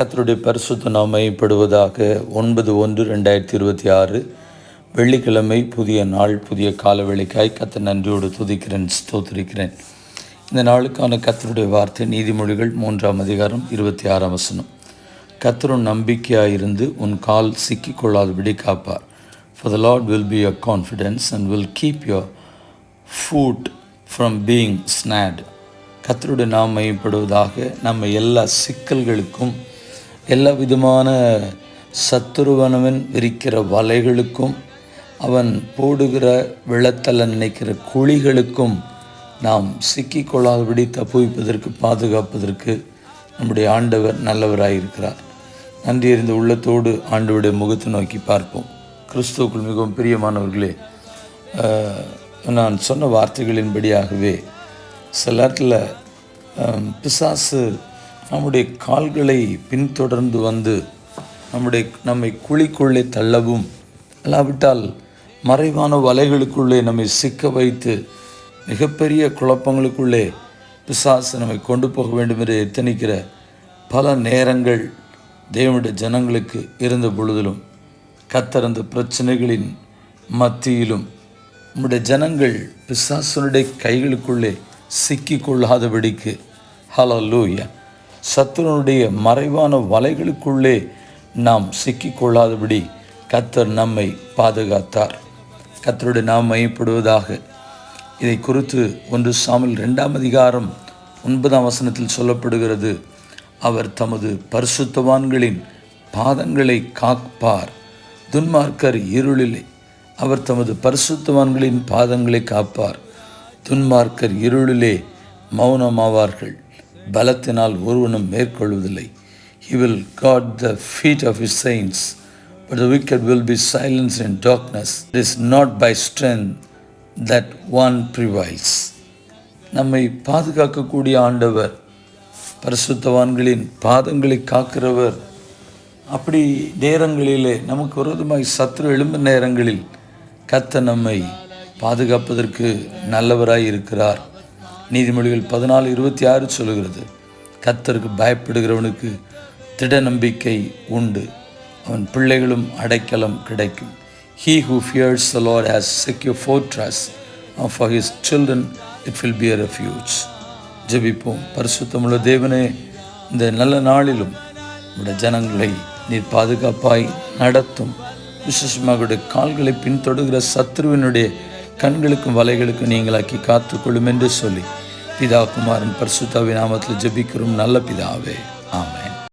கர்த்தருடைய பரிசுத்த நாமம் மையப்படுவதாக. 9/1/2026 வெள்ளிக்கிழமை, புதிய நாள், புதிய காலவெளிக்காய் கர்த்தர் நன்றியோடு துதிக்கிறேன், ஸ்தோத்திரிக்கிறேன். இந்த நாளுக்கான கர்த்தருடைய வார்த்தை நீதிமொழிகள் 3ஆம் அதிகாரம் 26ஆம் வசனம். கர்த்தரும் நம்பிக்கையாயிருந்து உன் கால் சிக்கிக்கொள்ளாதபடி காப்பார். For the Lord will be your confidence and will keep your foot from being snared. கர்த்தருடைய நாமம் மையப்படுவதாக. நம்ம எல்லா சிக்கல்களுக்கும், எல்லா விதமான சத்துருவனவன் விரிக்கிற வலைகளுக்கும், அவன் போடுகிற விழத்தல நினைக்கிற குழிகளுக்கும் நாம் சிக்கிக்கொள்ளாதபடி தப்புவிப்பதற்கு, பாதுகாப்பதற்கு நம்முடைய ஆண்டவர் நல்லவராயிருக்கிறார். நன்றி அறிந்த உள்ளத்தோடு ஆண்டவருடைய முகத்தை நோக்கி பார்ப்போம். கிறிஸ்துவுக்குள் மிகவும் பிரியமானவர்களே, நான் சொன்ன வார்த்தைகளின்படியாகவே சில நேரத்தில் பிசாசு நம்முடைய கால்களை பின்தொடர்ந்து வந்து நம்மை குழிக்குள்ளே தள்ளவும், அல்லாவிட்டால் மறைவான வலைகளுக்குள்ளே நம்மை சிக்க வைத்து மிகப்பெரிய குழப்பங்களுக்குள்ளே பிசாசு நம்மை கொண்டு போக வேண்டும் என்று எத்தனிக்கிற பல நேரங்கள் தேவனுடைய ஜனங்களுக்கு இருந்த பொழுதிலும், கர்த்தர் அந்த பிரச்சனைகளின் மத்தியிலும் நம்முடைய ஜனங்கள் பிசாசனுடைய கைகளுக்குள்ளே சிக்கிக்கொள்ளாதபடிக்கு, ஹல்லேலூயா, சத்துருனுடைய மறைவான வலைகளுக்குள்ளே நாம் சிக்கிக்கொள்ளாதபடி கர்த்தர் நம்மை பாதுகாத்தார். கர்த்தருடைய நாம் மையப்படுவதாக. இதை குறித்து 1 சாமுவேல் 2ஆம் அதிகாரம் 9ஆம் வசனத்தில் சொல்லப்படுகிறது. அவர் தமது பரிசுத்தவான்களின் பாதங்களை காப்பார், துன்மார்க்கர் இருளிலே. அவர் தமது பரிசுத்தவான்களின் பாதங்களை காப்பார், துன்மார்க்கர் இருளிலே மௌனமாவார்கள். பலத்தினால் ஒருவனும் மேற்கொள்வதில்லை. He will guard the feet of his saints, but the wicked will be silenced in darkness. It is not by strength that one prevails. நம்மை பாதுகாக்கக்கூடிய ஆண்டவர், பரிசுத்தவான்களின் பாதங்களை காக்கிறவர். அப்படி நேரங்களிலே நமக்கு விரோதமாய் சத்துரு எழும்பும் நேரங்களில் கர்த்தர் நம்மை பாதுகாப்பதற்கு நல்லவராய் இருக்கிறார். நீதிமொழிகள் 14:26 சொல்லுகிறது, கர்த்தருக்கு பயப்படுகிறவனுக்கு திட நம்பிக்கை உண்டு, அவன் பிள்ளைகளும் அடைக்கலம் கிடைக்கும். He who fears the Lord has secure fortress, and for his children it will be a refuge. ஜெபிப்போம். பரிசுத்தமுள்ள தேவனே, இந்த நல்ல நாளிலும் உடைய ஜனங்களை நீர் பாதுகாப்பாய் நடத்தும். விசேஷமாக கால்களை பின்தொடுகிற சத்ருவினுடைய கண்களுக்கும் வலைகளுக்கும் நீங்களாக்கி காத்துக்கொள்ளும் என்று சொல்லி பிதா, குமாரன், பரிசுத்தாவின் நாமத்தில் ஜெபிக்கிறோம் நல்ல பிதாவே, ஆமென்.